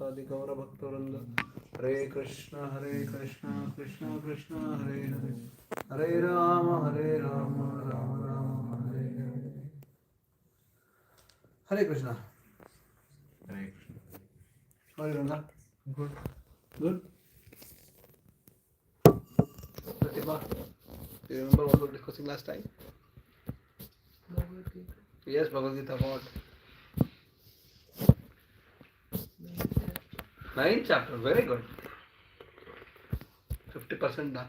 Sadi Gaura Bhaktavranda. Hare Krishna, Krishna Krishna, Hare Hare. Hare Rama, Rama Rama, Hare Hare. Hare Krishna. Hare Krishna. How are you, Ranga? Good. Good? Pratibha, do you remember what we were discussing last time? Bhagavad Gita. Yes, Bhagavad Gita, what? Ninth chapter, very good. 50% done.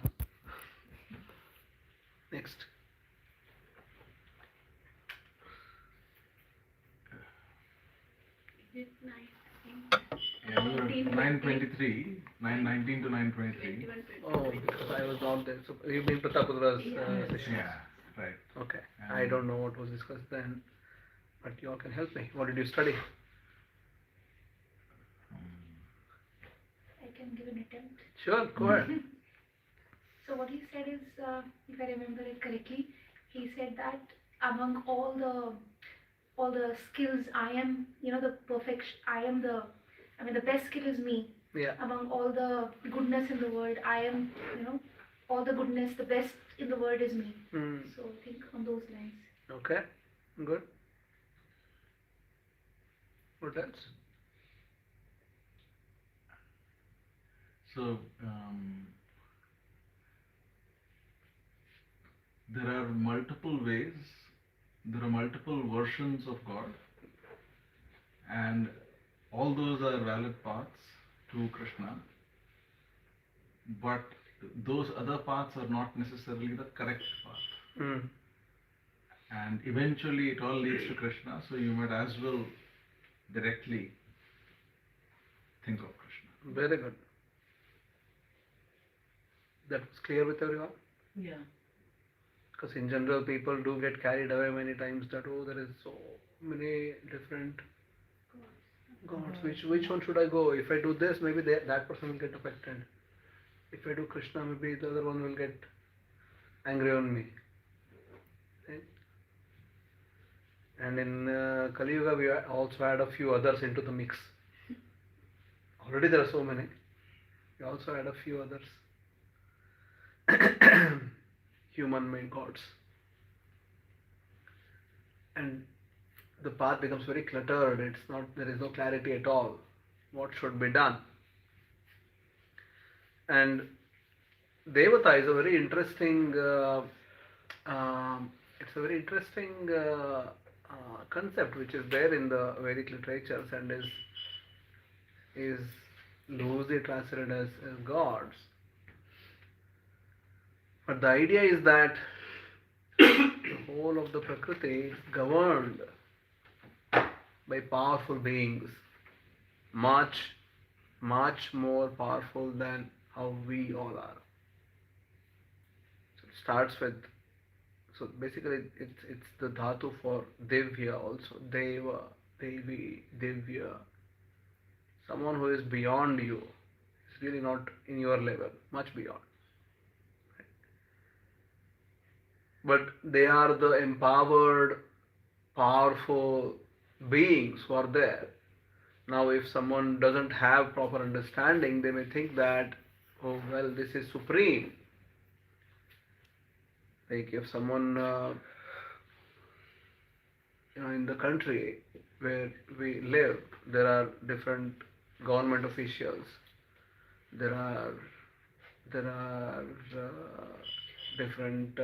Next. Is it 923, 919 to 923. Oh, because I was not there. So you mean Pratapadra's session? Yeah, right. Okay. I don't know what was discussed then, but you all can help me. What did you study? I can give an attempt. Sure, go ahead. So what he said is, if I remember it correctly, he said that among all the skills, I am, the perfection. The best skill is me. Yeah. Among all the goodness in the world, I am, all the goodness, the best in the world is me. So I think on those lines. Okay, good. What else? So, there are multiple ways, there are multiple versions of God, and all those are valid paths to Krishna, but those other paths are not necessarily the correct path. And eventually it all leads to Krishna, so you might as well directly think of Krishna. Very good. That was clear with everyone? Yeah. Because in general, people do get carried away many times that, oh, there is so many different gods. Which one should I go? If I do this, maybe that person will get affected. If I do Krishna, maybe the other one will get angry on me. Right? And in Kali Yuga, we also add a few others into the mix. Already there are so many. We also add a few others. Human-made gods. And the path becomes very cluttered. There is no clarity at all. What should be done? And Devata is a very interesting. It's a very interesting concept which is there in the Vedic literatures and is loosely translated as gods. But the idea is that the whole of the Prakriti is governed by powerful beings, much more powerful than how we all are. So it starts with, so basically it's the dhatu for Divya also, Deva, Devi, Divya. Someone who is beyond you, is really not in your level, much beyond. But they are the empowered, powerful beings who are there. Now, if someone doesn't have proper understanding, they may think that, oh, well, this is supreme. Like if someone, in the country where we live, there are different government officials. There are different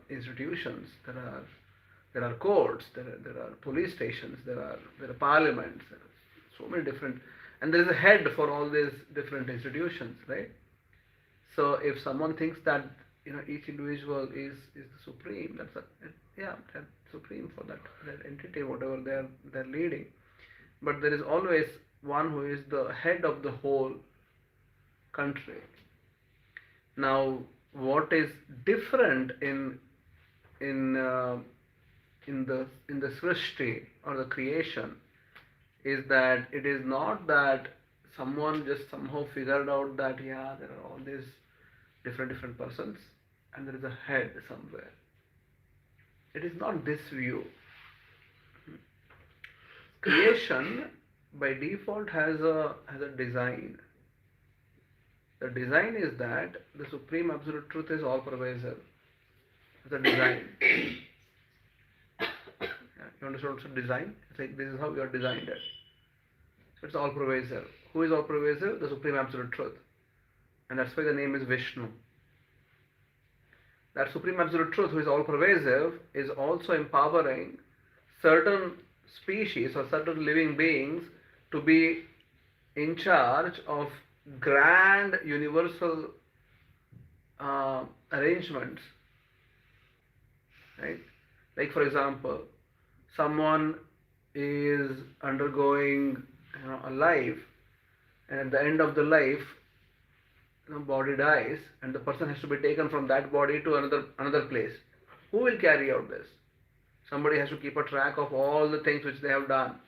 institutions. There are courts. There are police stations. There are parliaments. There are so many different, and there is a head for all these different institutions, right? So if someone thinks that each individual is the supreme, they're supreme for that entity, whatever they're leading. But there is always one who is the head of the whole country. Now, what is different in the srishti or the creation is that it is not that someone just somehow figured out that there are all these different persons and there is a head somewhere. It is not this view. Creation by default has a design. The design is that the Supreme Absolute Truth is all pervasive. The design. Yeah, you understand what's a design? It's like this is how you are designed it. So it's all pervasive. Who is all pervasive? The Supreme Absolute Truth. And that's why the name is Vishnu. That Supreme Absolute Truth, who is all pervasive, is also empowering certain species or certain living beings to be in charge of grand universal arrangements, right? Like for example, someone is undergoing a life, and at the end of the life, body dies, and the person has to be taken from that body to another place. Who will carry out this? Somebody has to keep a track of all the things which they have done,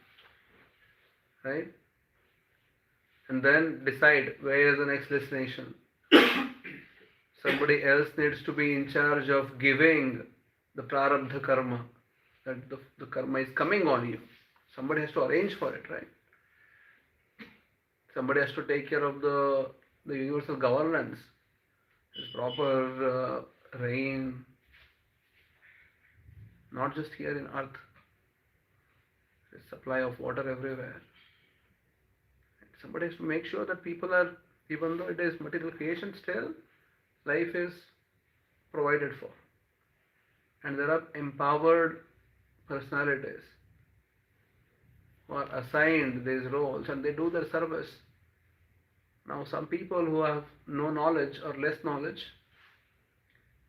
right? And then decide where is the next destination. Somebody else needs to be in charge of giving the prarabdha karma, that the karma is coming on you. Somebody has to arrange for it, right? Somebody has to take care of the universal governance. There's proper rain, not just here in earth. There's supply of water everywhere. Somebody has to make sure that people are, even though it is material creation, still life is provided for. And there are empowered personalities who are assigned these roles and they do their service. Now some people who have no knowledge or less knowledge,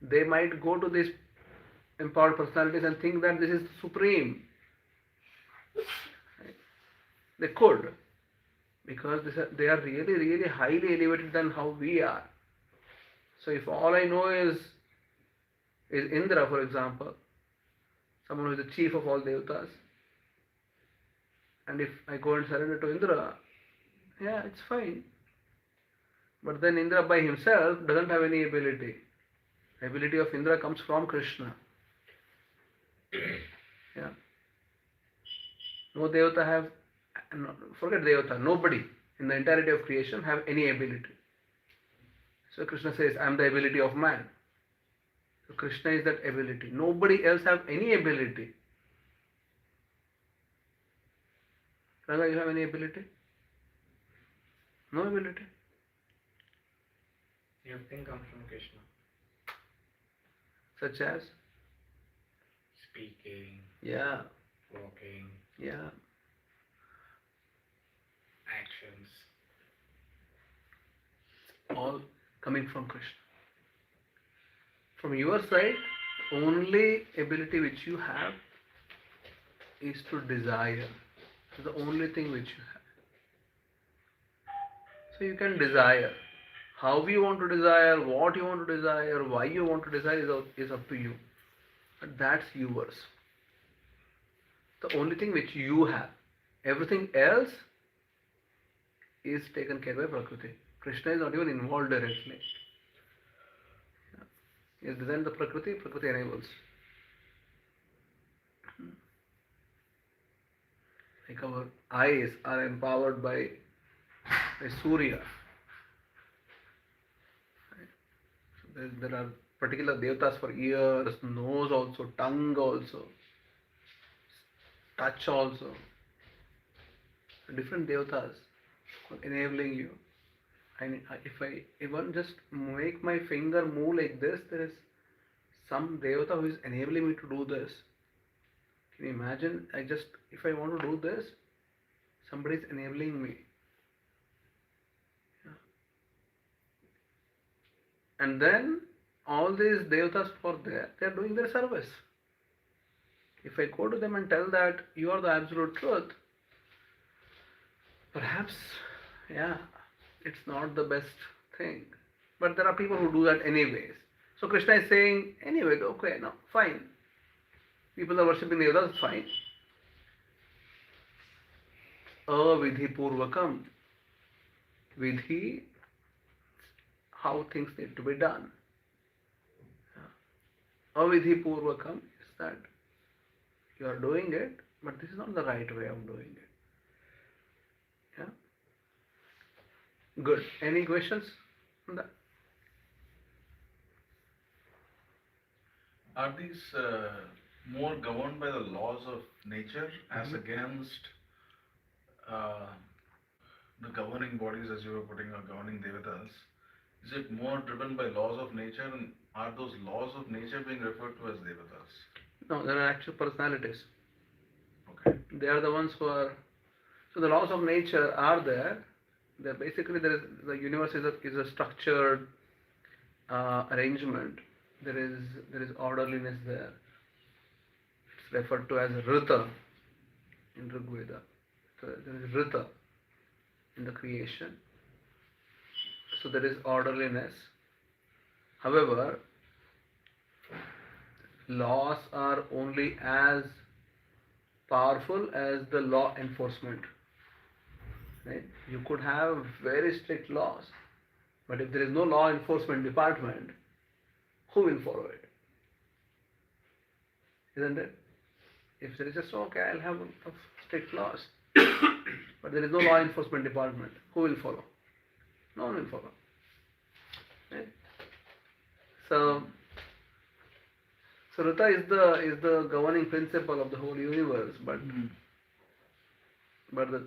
they might go to these empowered personalities and think that this is supreme. They could, because they are really, really highly elevated than how we are. So if all I know is Indra, for example, someone who is the chief of all devatas, and if I go and surrender to Indra, yeah, it's fine. But then Indra by himself doesn't have any ability. The ability of Indra comes from Krishna. Yeah. No devata have, forget devata, nobody in the entirety of creation have any ability. So Krishna says, I am the ability of man. So Krishna is that ability. Nobody else have any ability. Ranga, you have any ability? No ability. Everything comes from Krishna. Such as? Speaking, Yeah. walking, Yeah. actions. All coming from Krishna. From your side, only ability which you have is to desire. It's the only thing which you have. So you can desire. How you want to desire, what you want to desire, why you want to desire is up to you. But that's yours. The only thing which you have. Everything else is taken care by Prakriti. Krishna is not even involved directly. He has designed the Prakriti, Prakriti enables. Like our eyes are empowered by Surya. So there are particular devatas for ears, nose also, tongue also, touch also. Different devatas for enabling you. And if I even just make my finger move like this, there is some devata who is enabling me to do this. Can you imagine? If I want to do this, somebody is enabling me. Yeah. And then all these devatas they are doing their service. If I go to them and tell that you are the absolute truth, perhaps, yeah, it's not the best thing. But there are people who do that anyways. So Krishna is saying, anyway, okay, no, fine. People are worshipping the others, fine. Avidhi purvakam. Vidhi, how things need to be done. Avidhi purvakam is that you are doing it, but this is not the right way of doing it. Good. Any questions on that? Are these more governed by the laws of nature as against uh, the governing bodies, as you were putting, or governing devatas? Is it more driven by laws of nature, and are those laws of nature being referred to as devatas? No, there are actual personalities. Okay. They are the ones who are. So the laws of nature are there. They're basically the universe is a structured arrangement. There is orderliness there. It's referred to as Rita in Rig Veda. So there is Rita in the creation. So there is orderliness. However, laws are only as powerful as the law enforcement. Right? You could have very strict laws, but if there is no law enforcement department, who will follow it? Isn't it? If there is just okay, I'll have strict laws, but there is no law enforcement department, who will follow? No one will follow. Right? So Rita is the governing principle of the whole universe, but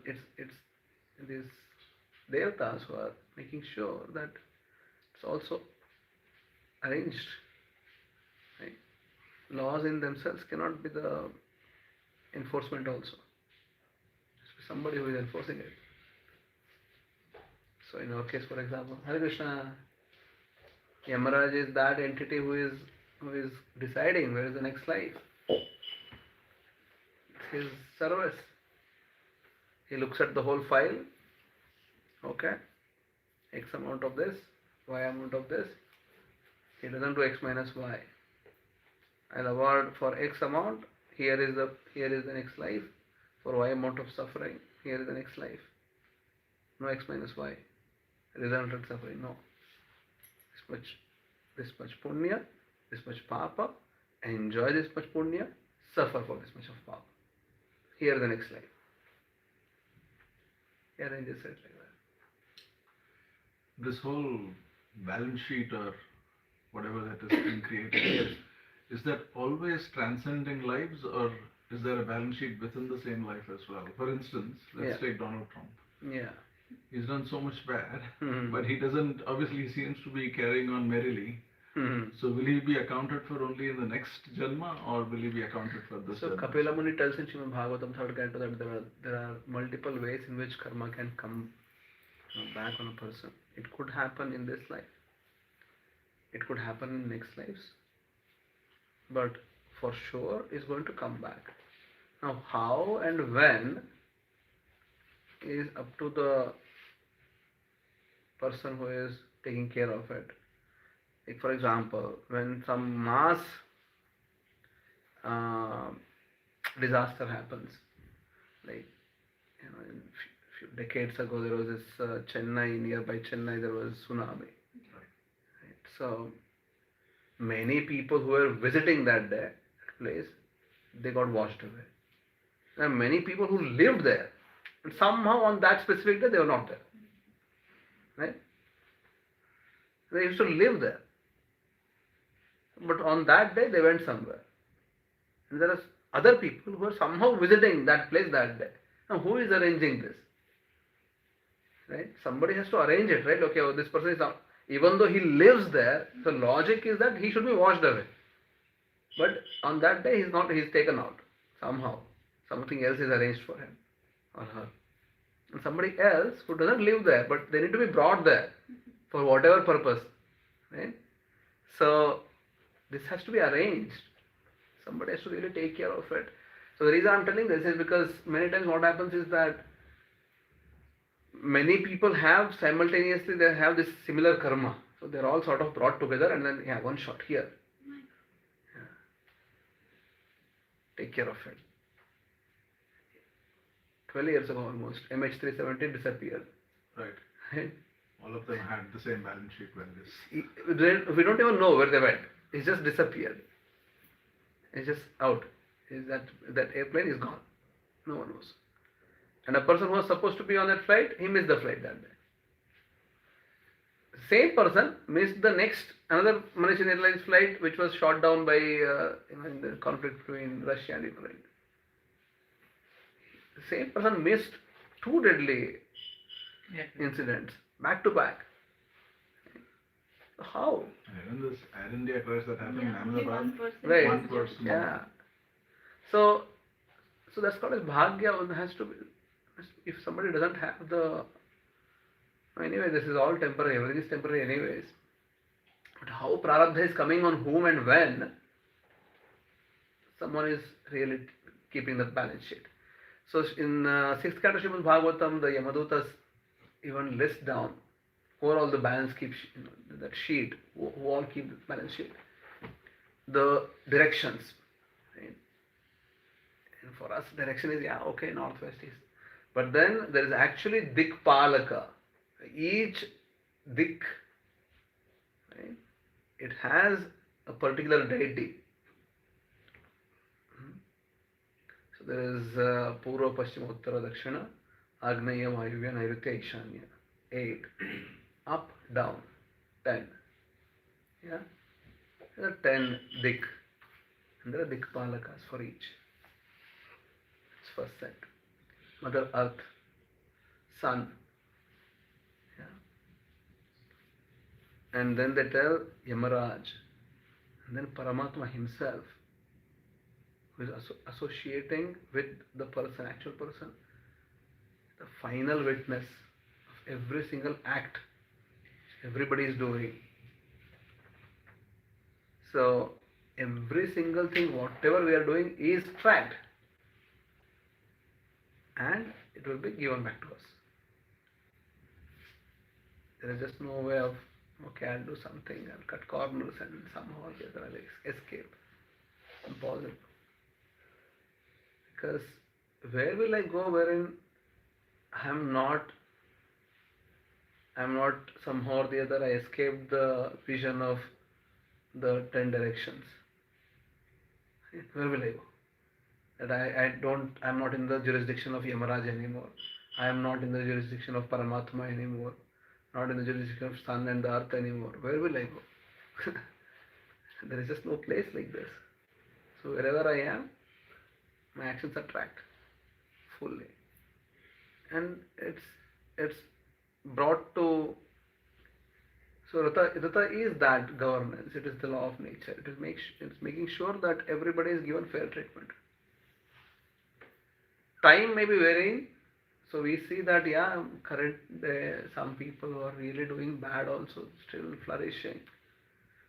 it's these devatas who are making sure that it's also arranged. Right? Laws in themselves cannot be the enforcement also. It's somebody who is enforcing it. So in our case, for example, Hare Krishna, Yamaraj is that entity who is deciding where is the next life. It's his service. He looks at the whole file. Okay, X amount of this, Y amount of this. He doesn't do X minus Y. I'll award for X amount. Here is the next life. For Y amount of suffering, here is the next life. No X minus Y. Resultant suffering. No. This much punya, this much papa. Enjoy this much punya. Suffer for this much of papa. Here is the next life. He arranges it like that. This whole balance sheet or whatever that is being created, is that always transcending lives, or is there a balance sheet within the same life as well? For instance, let's take Donald Trump. Yeah. He's done so much bad, Mm-hmm. but he doesn't, obviously he seems to be carrying on merrily. Mm-hmm. So will he be accounted for only in the next Janma, or will he be accounted for this So Janma? Kapila Muni tells in Srimad Bhagavatam 3rd canto that there are multiple ways in which karma can come back on a person. It could happen in this life. It could happen in next lives. But for sure is going to come back. Now how and when is up to the person who is taking care of it. Like for example, when some mass disaster happens, like in few decades ago there was this nearby Chennai there was tsunami. Right? So many people who were visiting that place, they got washed away. There are many people who lived there, but somehow on that specific day they were not there. Right? They used to live there, but on that day they went somewhere. And there are other people who are somehow visiting that place that day. Now who is arranging this? Right? Somebody has to arrange it, right? Okay, this person is not, even though he lives there, the logic is that he should be washed away. But on that day he's taken out. Somehow. Something else is arranged for him or her. And somebody else who doesn't live there, but they need to be brought there for whatever purpose. Right? So this has to be arranged. Somebody has to really take care of it. So the reason I'm telling this is because many times what happens is that many people have simultaneously, they have this similar karma. So they're all sort of brought together and then one shot here. Yeah. Take care of it. 12 years ago almost, MH370 disappeared. Right. All of them had the same balance sheet values. We don't even know where they went. It just disappeared. It's just out. That airplane is gone. No one knows. And a person who was supposed to be on that flight, he missed the flight that day. Same person missed the next another Malaysian Airlines flight which was shot down by in the conflict between Russia and Ukraine. The same person missed two deadly incidents back to back. How? And even this Air India crash that happened in Yeah, only Ahmedabad, one person. Right. one person. Yeah. So that's called as bhagya. One has to be. If somebody doesn't have the. Anyway, this is all temporary. Everything is temporary, anyways. But how prarabdha is coming on whom and when, someone is really keeping the balance sheet. So in 6th canto Srimad Bhagavatam, the Yamadutas even list down who are all the balance keep that sheet, who all keep the balance sheet. The directions. Right? And for us, direction is okay, northwest is. But then there is actually Dikpalaka. Each Dik, right, it has a particular deity. So there is Purva, Paschima, Uttara, Dakshina, Agneya, Vayuvya, Nairitya, Ishanya. 8. Up, down. 10. Yeah? There are 10 Dik. And there are Dikpalakas for each. It's first set. Mother Earth, Sun. Yeah. And then they tell Yamaraj. And then Paramatma himself, who is associating with the person, actual person, the final witness of every single act everybody is doing. So every single thing, whatever we are doing, is tracked, and it will be given back to us. There is just no way of, okay, I'll do something, I'll cut corners and somehow or the other I'll escape. Impossible. Because where will I go wherein I'm not somehow or the other I escaped the vision of the 10 directions? Where will I go? That I'm not in the jurisdiction of Yamaraj anymore. I am not in the jurisdiction of Paramatma anymore. Not in the jurisdiction of sun and the earth anymore. Where will I go? There is just no place like this. So wherever I am, my actions are tracked fully. And it's brought to, so Rata is that governance. It is the law of nature. It's making sure that everybody is given fair treatment. Time may be varying. So we see that current some people who are really doing bad also still flourishing.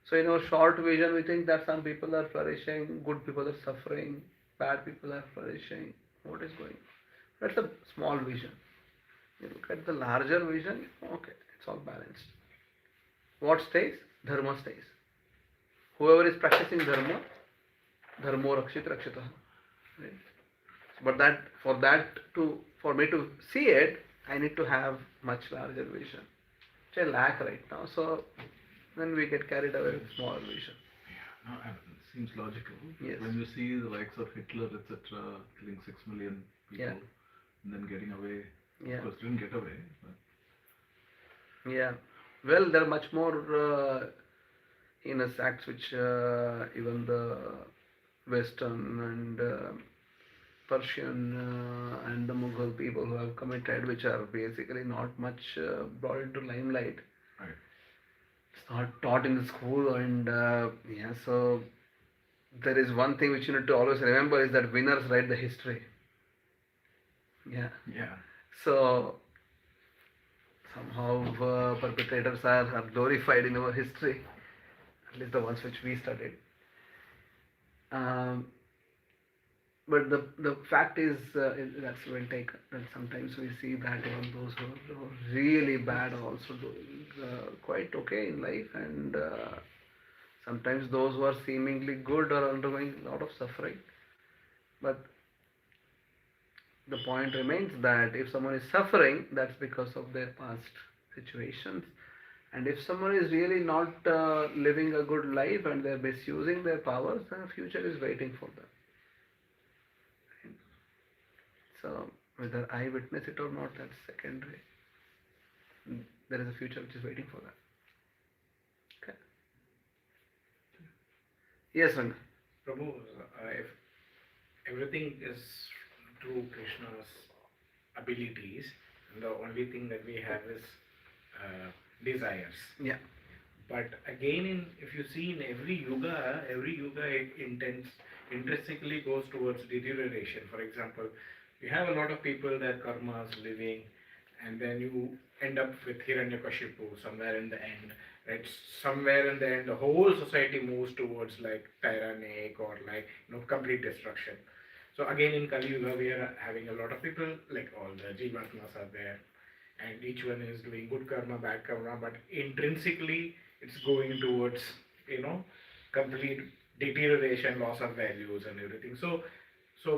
So in our short vision, we think that some people are flourishing, good people are suffering, bad people are flourishing. What is going on? That's a small vision. You look at the larger vision, okay, it's all balanced. What stays? Dharma stays. Whoever is practicing dharma, dharmo rakshit rakshitah. Right? But for me to see it, I need to have much larger vision, which I lack right now. So then we get carried away with small vision. Yeah, no, it seems logical. Yes. When you see the likes of Hitler, etc., killing 6 million people, Yeah. and then getting away. Yeah. Of course, didn't get away. But Yeah. Well, there are much more heinous acts which even the Western and Persian and the Mughal people who have committed, which are basically not much brought into limelight. Right. It's not taught in the school, and so there is one thing which you need to always remember is that winners write the history. Yeah. Yeah. So somehow perpetrators are glorified in our history, at least the ones which we studied. But the fact is that's well taken. And sometimes we see that even those who are really bad are also doing quite okay in life, and sometimes those who are seemingly good are undergoing a lot of suffering. But the point remains that if someone is suffering, that's because of their past situations. And if someone is really not living a good life and they're misusing their powers, then the future is waiting for them. So whether I witness it or not, that's secondary. There is a future which is waiting for that. Yes, Ranga. Prabhu, if everything is through Krishna's abilities, and the only thing that we have is desires. Yeah. But again, if you see in every yuga it intrinsically goes towards deterioration. For example, you have a lot of people, their karmas living, and then you end up with Hiranyakashipu somewhere in the end. Right? Somewhere in the end, the whole society moves towards like tyrannic or like complete destruction. So again, in Kali Yuga, we are having a lot of people, like all the Jivatmas are there, and each one is doing good karma, bad karma, but intrinsically it's going towards complete deterioration, loss of values and everything. So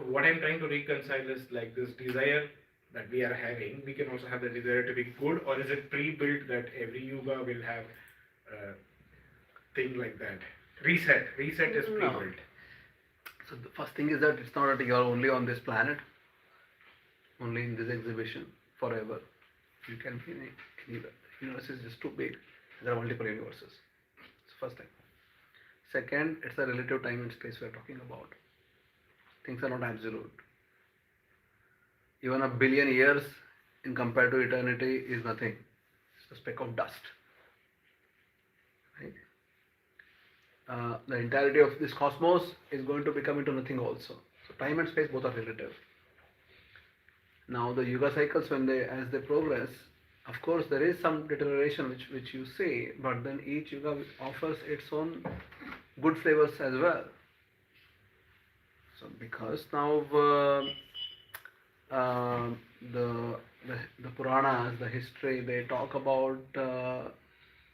what I'm trying to reconcile is like this desire that we are having, we can also have the desire to be good, or is it pre-built that every yuga will have a thing like that? Reset is No. pre-built. So the first thing is that it's not that you are only on this planet, only in this exhibition forever. You can be in anywhere. The universe is just too big. There are multiple universes. It's the first thing. Second, it's a relative time and space we are talking about. Things are not absolute. Even a billion years in compared to eternity is nothing. It's a speck of dust. Right? The entirety of this cosmos is going to become into nothing also. So time and space both are relative. Now the yuga cycles, as they progress, of course there is some deterioration which you see, but then each yuga offers its own good flavors as well. So because now the Puranas, the history, they talk about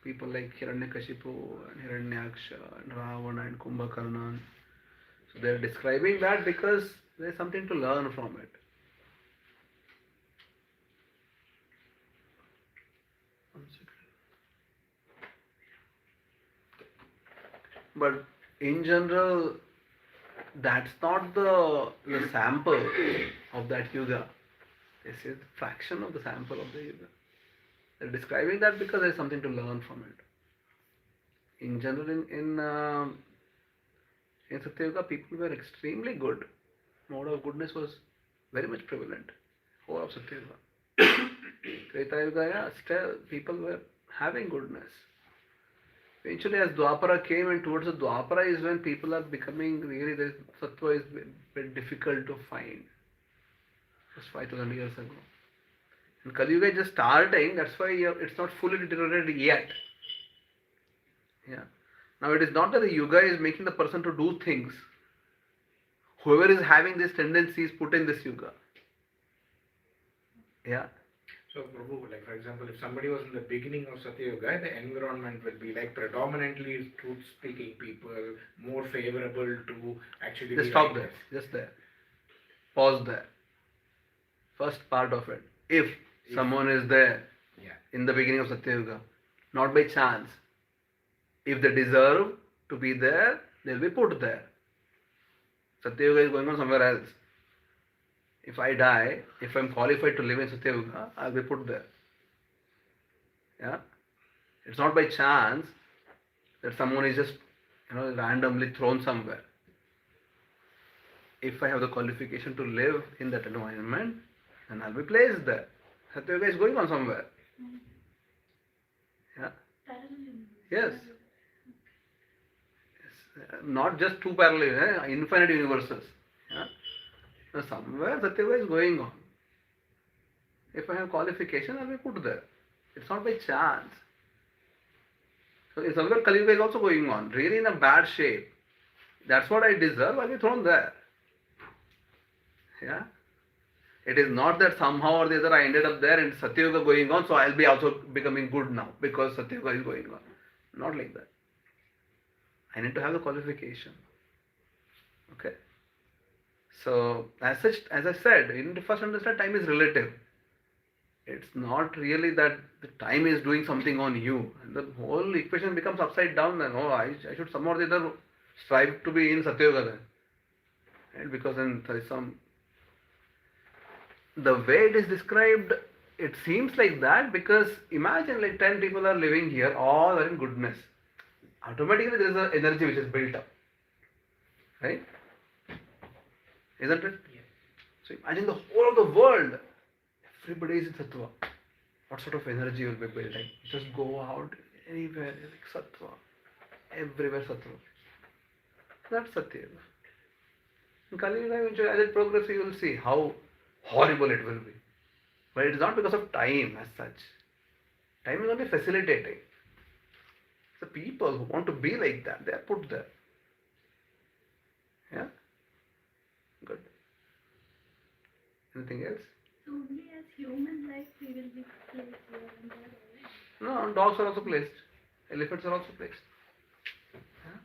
people like Hiranyakashipu and Hiranyaksha and Ravana and Kumbhakarna. So they are describing that because there is something to learn from it. One second. But in general, that's not the sample of that yuga. This is a fraction of the sample of the yuga. They're describing that because there's something to learn from it. In general, in Satya Yuga, people were extremely good. Mode of goodness was very much prevalent. Whole of Satya Yuga. Treta Yuga, yeah, still people were having goodness. Eventually, as Dwapara came, and towards the Dwapara is when people are becoming really, the Sattva is very difficult to find. Just 5,000 years ago. And Kali Yuga is just starting, that's why it's not fully deteriorated yet. Yeah. Now it is not that the Yuga is making the person to do things. Whoever is having these tendencies put in this Yuga. Yeah. So Prabhu, like for example, if somebody was in the beginning of Satya Yuga, the environment will be like predominantly truth-speaking people, more favorable to actually Just be stop righteous. there. Just there. Pause there. First part of it. If someone is there in the beginning of Satya Yuga, not by chance, if they deserve to be there, they'll be put there. Satya Yuga is going on somewhere else. If I die, if I'm qualified to live in Satya Yuga, I'll be put there. Yeah? It's not by chance that someone is just randomly thrown somewhere. If I have the qualification to live in that environment, then I'll be placed there. Satya Yuga is going on somewhere. Yeah? Yes. Not just two parallel, infinite universes. Yeah? Now somewhere Satya Yuga is going on. If I have qualification, I'll be put there. It's not by chance. So in somewhere Kali Yuga is also going on, really in a bad shape. That's what I deserve, I'll be thrown there. Yeah? It is not that somehow or the other I ended up there and Satya Yuga going on, so I'll be also becoming good now because Satya Yuga is going on. Not like that. I need to have the qualification. Okay? So, as such, as I said, you need to first understand time is relative. It's not really that the time is doing something on you. And the whole equation becomes upside down then. Oh, I should somehow or the other strive to be in Satya Yuga then. Right? Because then there is some... The way it is described, it seems like that because imagine like 10 people are living here, all are in goodness. Automatically there is an energy which is built up. Right? Isn't it? Yeah. So imagine the whole of the world. Everybody is in Sattva. What sort of energy will be building? Just go out anywhere, like Sattva. Everywhere Sattva. That's Satya. In Kali Yuga, eventually, as it progresses, you will see how horrible it will be. But it is not because of time as such. Time is only facilitating. The people who want to be like that, they are put there. Yeah? Good. Anything else? So only as human life we will be placed here and there. No, dogs are also placed. Elephants are also placed. Yeah?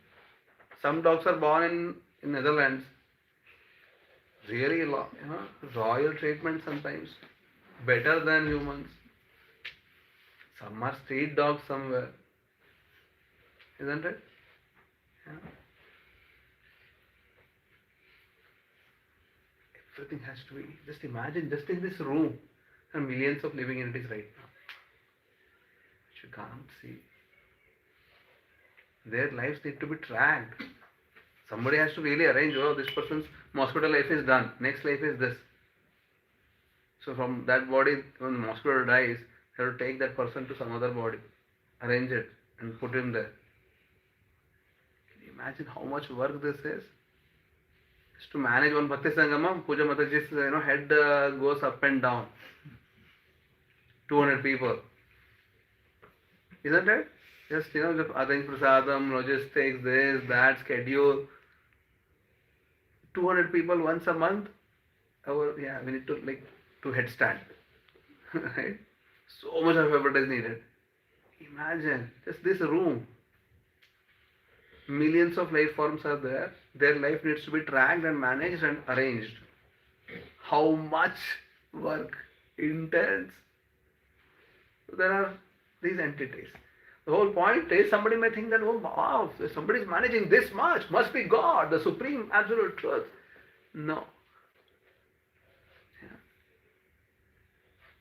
Some dogs are born in Netherlands. Really, royal treatment sometimes. Better than humans. Some are street dogs somewhere. Isn't it? Yeah. Everything has to be. Just imagine, just in this room, there are millions of living entities right now, which you can't see. Their lives need to be tracked. Somebody has to really arrange, oh, this person's mosquito life is done, next life is this. So from that body, when the mosquito dies, they have to take that person to some other body, arrange it, and put him there. Can you imagine how much work this is? Just to manage one Bhakti Sangama, Puja Mataji's head goes up and down. 200 people. Isn't it? Just, just arrange prasadam, logistics, this, that, schedule. 200 people once a month. We need to to headstand. Right? So much of effort is needed. Imagine, just this room. Millions of life forms are there. Their life needs to be tracked and managed and arranged. How much work, intense. There are these entities. The whole point is, somebody may think that, oh wow, somebody is managing this much, must be God, the supreme absolute truth. No. Yeah.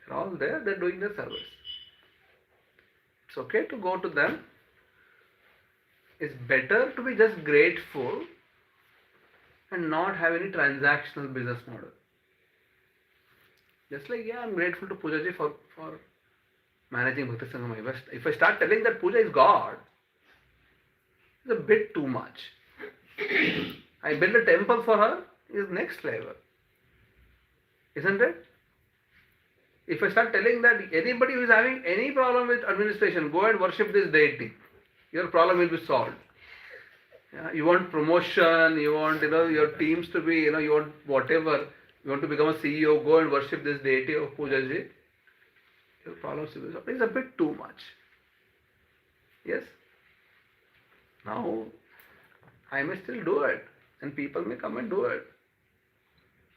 They're all there, they're doing their service. It's okay to go to them. It's better to be just grateful and not have any transactional business model. Just like, I'm grateful to Pujaji for managing Bhakti Sangama. If I start telling that Puja is God, it's a bit too much. I build a temple for her, is next level. Isn't it? If I start telling that anybody who is having any problem with administration, go and worship this deity. Your problem will be solved. Yeah, you want promotion, you want your teams to be, you want whatever, you want to become a CEO, go and worship this deity of Pujaji. Your problems will be solved. It's a bit too much. Yes? Now, I may still do it, and people may come and do it.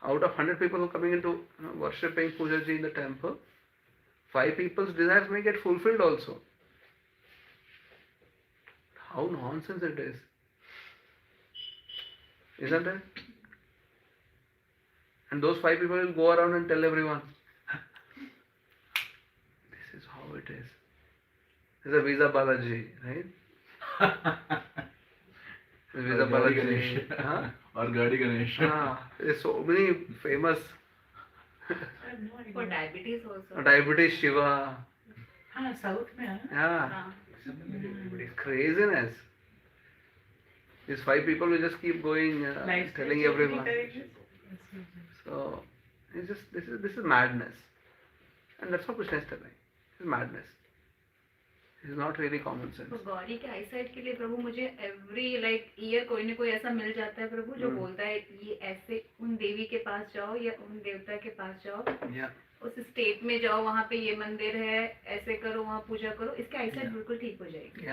Out of 100 people who are coming into worshipping Pujaji in the temple, 5 people's desires may get fulfilled also. How nonsense it is. Isn't it? And those 5 people will go around and tell everyone, this is how it is. This is a Visa Balaji, right? Visa Balaji. Huh? Or Gadi Ganesh. There's so many famous. For diabetes also. Diabetes Shiva. South mein. Yeah. It's craziness. These 5 people will just keep going, telling everyone. So, this is madness. And that's what Krishna is telling. This is madness. This is not really common sense. तो गौरी के eyesight के लिए प्रभु मुझे every year कोई न कोई ऐसा मिल जाता है प्रभु जो बोलता है ये ऐसे उन देवी के पास जाओ या उन देवता के पास जाओ उस स्टेट में जाओ वहाँ पे ये मंदिर है ऐसे करो वहाँ पूजा करो इसके आईसाइट बिल्कुल ठीक हो जाएगी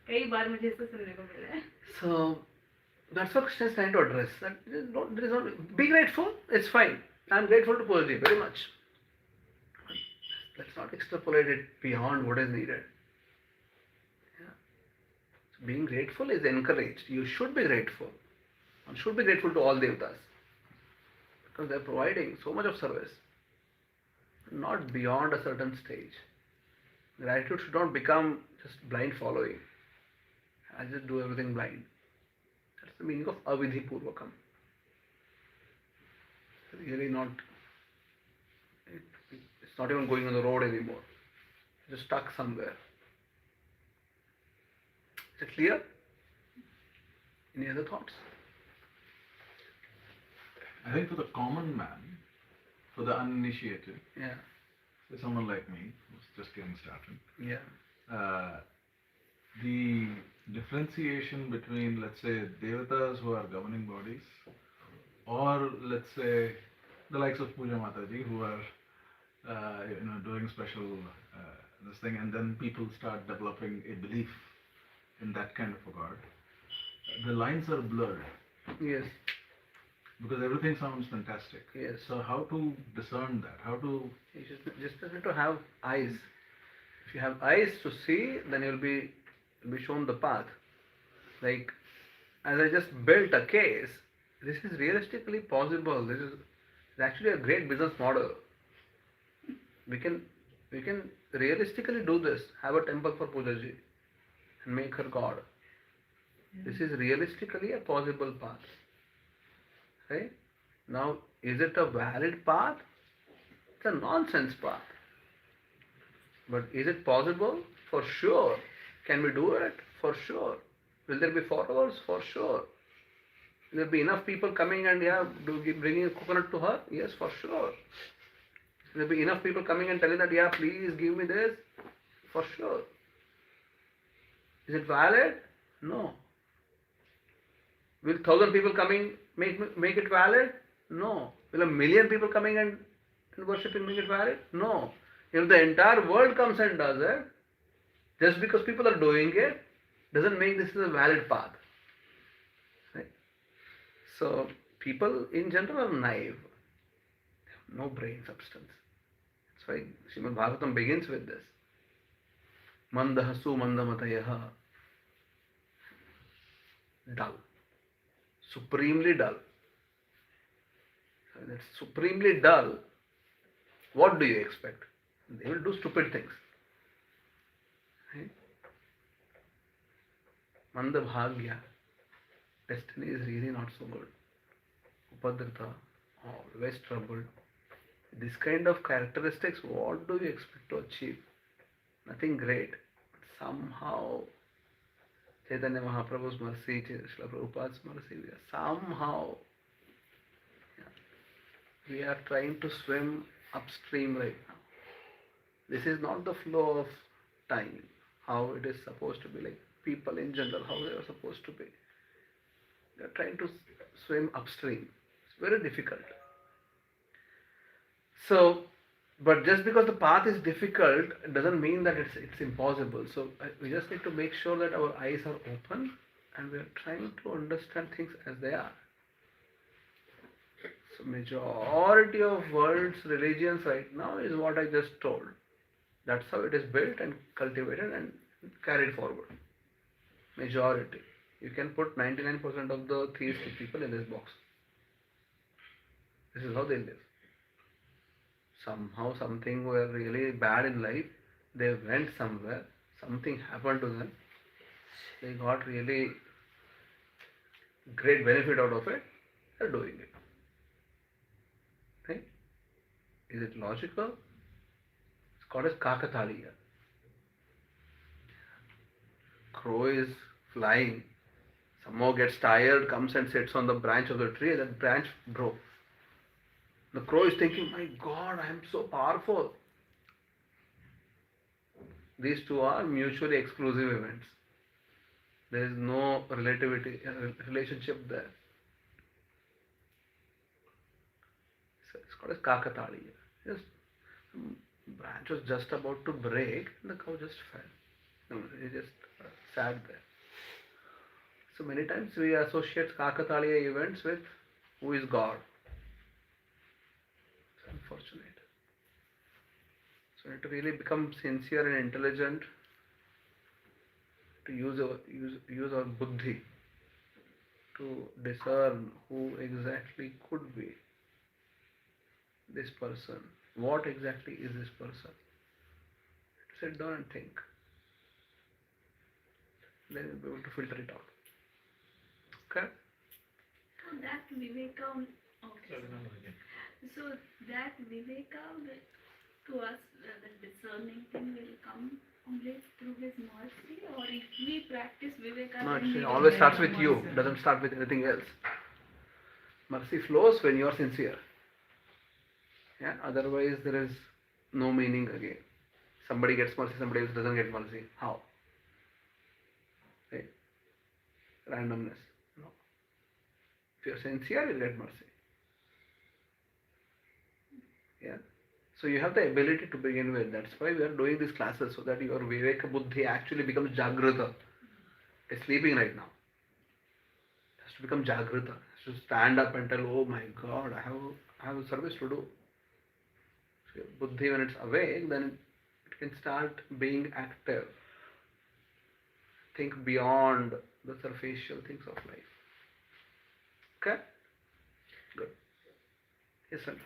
कई बार मुझे इसको सुनने को मिला है. So that's what Krishna is trying to address. That there is not, be grateful, it's fine. I'm grateful to Pujaji very much. Let's not extrapolate it beyond what is needed. Being grateful is encouraged. You should be grateful. One should be grateful to all devtas because they are providing so much of service. Not beyond a certain stage. Gratitude should not become just blind following. I just do everything blind. That's the meaning of avidhi purvakam. Really not, it's not even going on the road anymore. It's just stuck somewhere. Is it clear? Any other thoughts? I think for the common man, for the uninitiated, Yeah. for someone like me who's just getting started, Yeah. the differentiation between, let's say, devatas who are governing bodies, or let's say the likes of Puja Mataji who are doing special this thing, and then people start developing a belief in that kind of a god. The lines are blurred Yes. because everything sounds fantastic. Yes. So how to discern that? How to You just need to have eyes. If you have eyes to see, then you'll be shown the path. Like, as I just built a case, this is realistically possible. This is actually a great business model. We can realistically do this. Have a temple for Pujaji and make her god. This is realistically a possible path. Right? Now, is it a valid path? It's a nonsense path. But is it possible? For sure. Can we do it? For sure. Will there be followers? For sure. Will there be enough people coming and bringing a coconut to her? Yes, for sure. Will there be enough people coming and telling that, yeah, please give me this? For sure. Is it valid? No. Will 1,000 people coming make it valid? No. Will 1,000,000 people coming and worshipping make it valid? No. If the entire world comes and does it, just because people are doing it, doesn't make this a valid path. Right? So, people in general are naive. They have no brain substance. That's why Srimad Bhagavatam begins with this. Mandahasu mandamatayaha. Dull. Supremely dull. When it's supremely dull, what do you expect? They will do stupid things. Right? Manda bhagya. Destiny is really not so good. Upadrita, always troubled. This kind of characteristics, what do you expect to achieve? Nothing great. But somehow, Chaitanya Mahaprabhu's mercy, Srila Prabhupada's mercy, we are trying to swim upstream right now. This is not the flow of time, how it is supposed to be, like people in general, how they are supposed to be. They are trying to swim upstream. It's very difficult. So, but just because the path is difficult doesn't mean that it's impossible. So we just need to make sure that our eyes are open and we are trying to understand things as they are. So majority of world's religions right now is what I just told. That's how it is built and cultivated and carried forward. Majority. You can put 99% of the theistic people in this box. This is how they live. Somehow something were really bad in life. They went somewhere. Something happened to them. They got really great benefit out of it. They're doing it. Right? Is it logical? It's called as kakataliya. Crow is flying. Somehow gets tired, comes and sits on the branch of the tree, and that branch broke. The crow is thinking, my God, I am so powerful. These two are mutually exclusive events. There is no relationship there. So it's called as kakataliya. Just branch was just about to break, and the cow just fell. No, it just sat there. So many times we associate kakataliya events with who is God. It's unfortunate. So we need to really become sincere and intelligent, to use our buddhi to discern who exactly could be this person. What exactly is this person? Sit down and think. Then you'll be able to filter it out. Okay? So that Viveka, okay. So, no, again. So that Viveka will, to us, the discerning thing will come only through His mercy, or if we practice Viveka, No, then we it will always get starts the with you. mercy. Doesn't start with anything else. Mercy flows when you are sincere. Yeah. Otherwise, there is no meaning again. Somebody gets mercy, somebody else doesn't get mercy. How? Right? Randomness. No. If you are sincere, you'll get mercy. Yeah. So you have the ability to begin with. That's why we are doing these classes, so that your Viveka Buddhi actually becomes Jagrata. It's sleeping right now. It has to become Jagrata. It has to stand up and tell, oh my God, I have a service to do. So your Buddhi, when it's awake, then it can start being active. Think beyond the superficial things of life. Okay? Good. Yes, sir.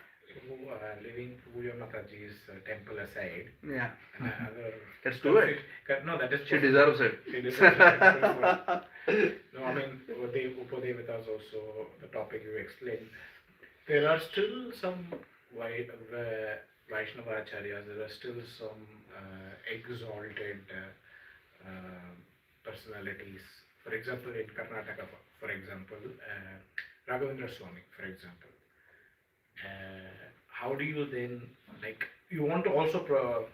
Leaving Puja Mataji's temple aside, Yeah. another. Let's do it. No, that is. She deserves it. She deserves it. No, I mean, Upadevata's also the topic you explained. There are still some Vaishnava acharyas, there are still some exalted personalities. For example, in Karnataka, for example, Raghavendra Swami, for example. How do you then, like, you want to also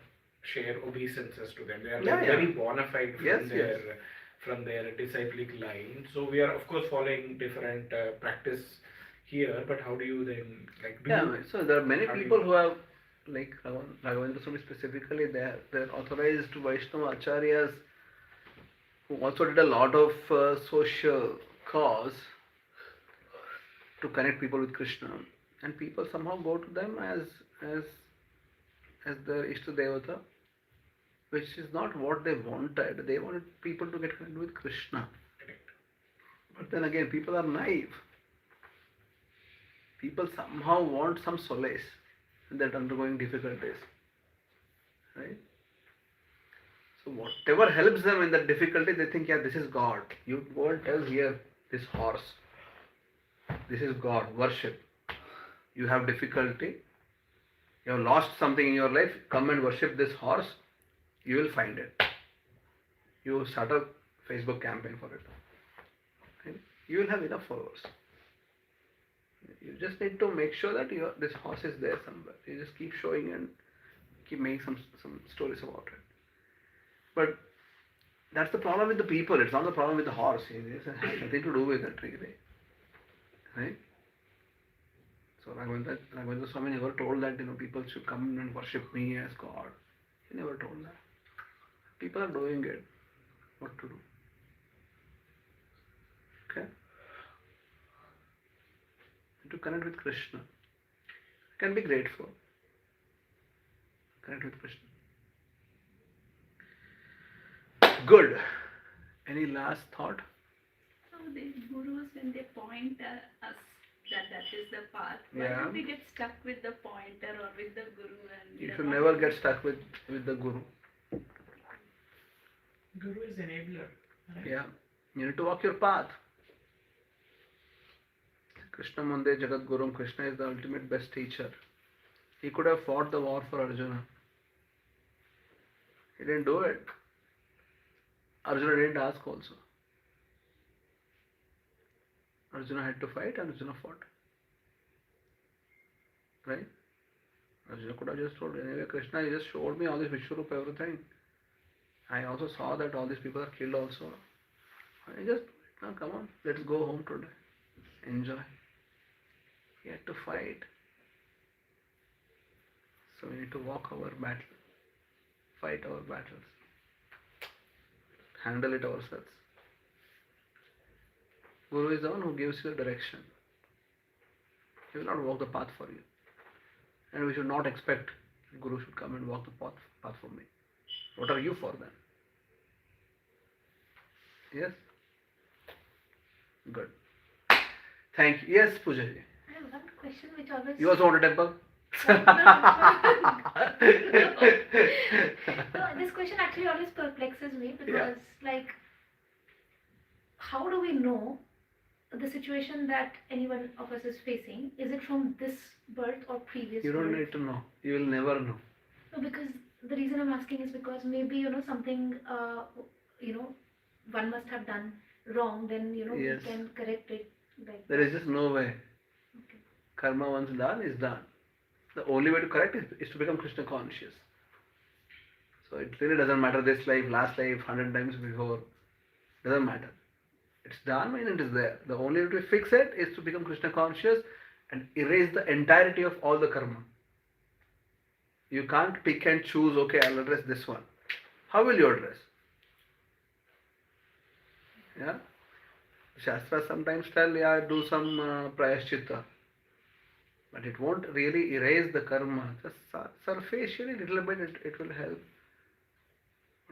share obeisances to them? They are Yeah, very bona fide from Yes, their yes. from their disciplic line. So we are of course following different practice here, but how do you then like do? Yeah, so there are many how do people you- who have, like Raghavendra Swami specifically, they're authorized Vaishnava acharyas who also did a lot of social cause to connect people with Krishna, and people somehow go to them as their Ishta Devata, which is not what they wanted. They wanted people to get connected with Krishna. But then again, people are naive. People somehow want some solace in that undergoing difficulties. Right? So whatever helps them in that difficulty, they think, yeah, this is God. You go and tell here, this horse. This is God. Worship. You have difficulty. You have lost something in your life. Come and worship this horse. You will find it. You start a Facebook campaign for it. Okay? You will have enough followers. You just need to make sure that this horse is there somewhere. You just keep showing and keep making some stories about it. But that's the problem with the people. It's not the problem with the horse. It has nothing to do with it really. Right? So Raghavendra Swami never told that people should come and worship me as God. He never told that. People are doing it. What to do? Okay? To connect with Krishna. Can be grateful. Connect with Krishna. Good. Any last thought? So the gurus, when they point us that is the path, why Yeah. do we get stuck with the pointer or with the guru? And You we are should not never able get to- stuck with the Guru. Guru is enabler. Right? Yeah. You need to walk your path. Krishna Mande Jagat Gurum. Krishna is the ultimate best teacher. He could have fought the war for Arjuna. He didn't do it. Arjuna didn't ask also. Arjuna had to fight and Arjuna fought. Right? Arjuna could have just told, anyway, Krishna, you just showed me all this Vishwarupa, everything. I also saw that all these people are killed also. I just, now come on, let's go home today. Enjoy. He had to fight. So we need to walk our battle. Fight our battles. Handle it ourselves. Guru is the one who gives you the direction. He will not walk the path for you. And we should not expect Guru should come and walk the path for me. What are you for then? Yes? Good. Thank you. Yes, Pooja ji. I have one question which always. You also want a temple? No, this question actually always perplexes me because, like, how do we know the situation that any one of us is facing, is it from this birth or previous You don't birth? need to know. You will never know. No, because the reason I'm asking is because maybe something one must have done wrong. Then Yes. we can correct it. Like There is just no way. okay. Karma once done is done. The only way to correct it is to become Krishna conscious. So it really doesn't matter this life, last life, 100 times before. Doesn't matter. It's done when it is there. The only way to fix it is to become Krishna conscious and erase the entirety of all the karma. You can't pick and choose, okay, I'll address this one. How will you address? Yeah? Shastra sometimes tell, yeah, do some prayaschitta. But it won't really erase the karma. Just superficially, little bit, it will help.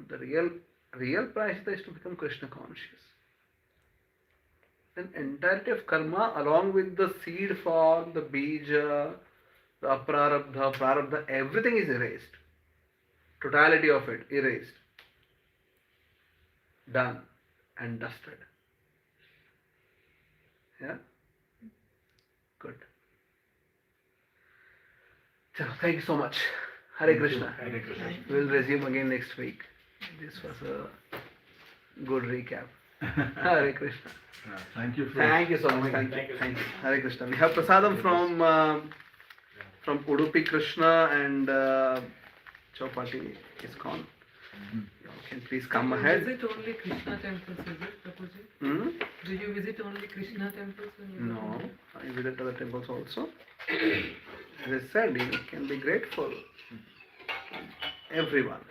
But the real prayaschitta is to become Krishna conscious. Then entirety of karma along with the seed form, the bija, the aprarabdha, prarabdha, everything is erased. Totality of it erased. Done and dusted. Yeah? Good. Chalo, thank you so much. Hare Krishna. Hare Krishna. We'll resume again next week. This was a good recap. Hare Krishna. Thank you for Thank you so much. coming. Thank you. Thank you. Hare Krishna. We have prasadam from Udupi Krishna and Chowpatty ISKCON. You can please come Do you ahead. visit only Krishna temples, is it, Prabhuji? Hmm? Do you visit only Krishna temples when you No, I visit other temples also. As I said, you can be grateful. Everyone.